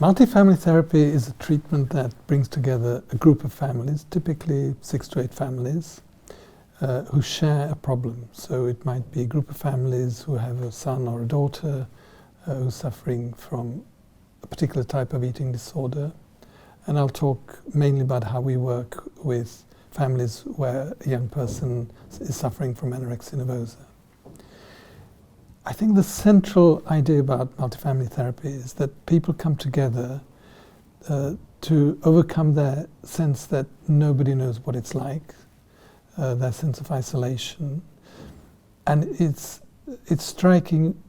Multifamily therapy is a treatment that brings together a group of families, typically 6 to 8 families, who share a problem. So it might be a group of families who have a son or a daughter who's suffering from a particular type of eating disorder. And I'll talk mainly about how we work with families where a young person is suffering from anorexia nervosa. I think the central idea about multifamily therapy is that people come together to overcome their sense that nobody knows what it's like, their sense of isolation. And it's striking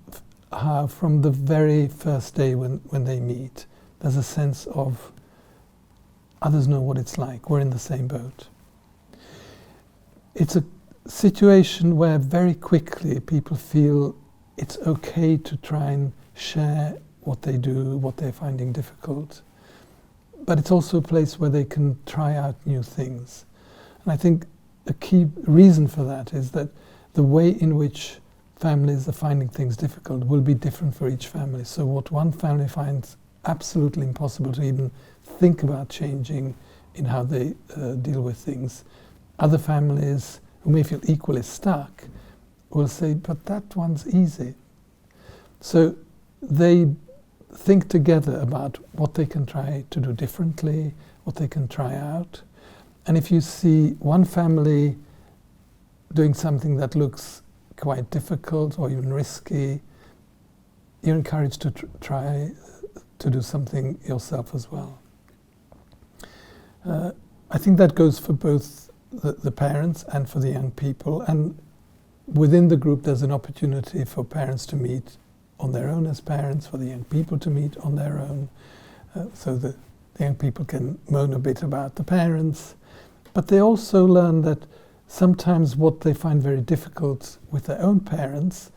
how from the very first day when they meet, there's a sense of others know what it's like, we're in the same boat. It's a situation where very quickly people feel it's okay to try and share what they do, what they're finding difficult. But it's also a place where they can try out new things. And I think a key reason for that is that the way in which families are finding things difficult will be different for each family. So what one family finds absolutely impossible to even think about changing in how they deal with things, other families who may feel equally stuck will say, but that one's easy. So they think together about what they can try to do differently, what they can try out. And if you see one family doing something that looks quite difficult or even risky, you're encouraged to try to do something yourself as well. I think that goes for both the parents and for the young people. And within the group, there's an opportunity for parents to meet on their own as parents, for the young people to meet on their own, so the young people can moan a bit about the parents. But they also learn that sometimes what they find very difficult with their own parents,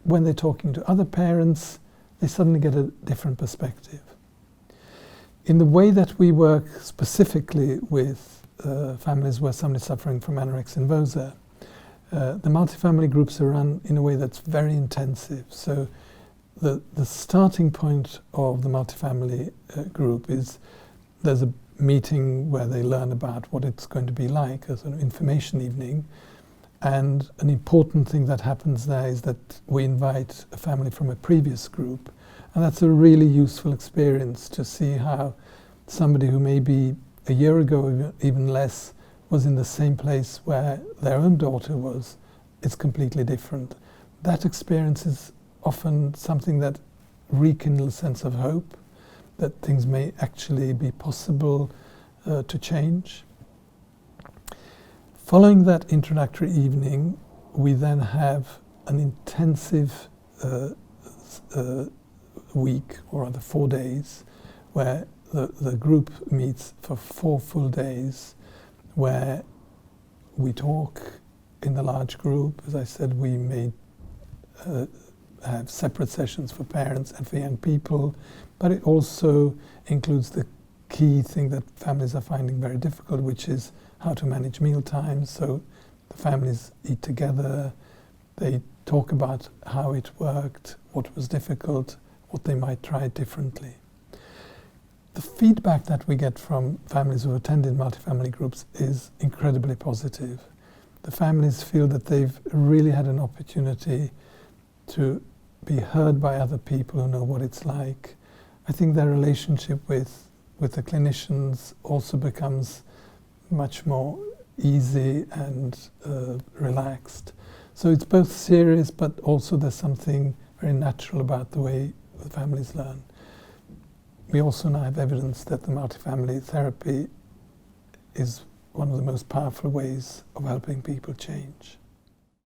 when they're talking to other parents, they suddenly get a different perspective. In the way that we work specifically with families where somebody's suffering from anorexia nervosa, the multifamily groups are run in a way that's very intensive. So the starting point of the multifamily group is there's a meeting where they learn about what it's going to be like as an information evening. And an important thing that happens there is that we invite a family from a previous group. And that's a really useful experience to see how somebody who maybe a year ago, or even less, was in the same place where their own daughter was, it's completely different. That experience is often something that rekindles a sense of hope, that things may actually be possible to change. Following that introductory evening, we then have an intensive week, or rather 4 days, where the group meets for 4 full days, where we talk in the large group. As I said, we may have separate sessions for parents and for young people, but it also includes the key thing that families are finding very difficult, which is how to manage meal times. So the families eat together, they talk about how it worked, what was difficult, what they might try differently. The feedback that we get from families who attended multifamily groups is incredibly positive. The families feel that they've really had an opportunity to be heard by other people who know what it's like. I think their relationship with the clinicians also becomes much more easy and relaxed. So it's both serious, but also there's something very natural about the way the families learn. We also now have evidence that the multifamily therapy is one of the most powerful ways of helping people change.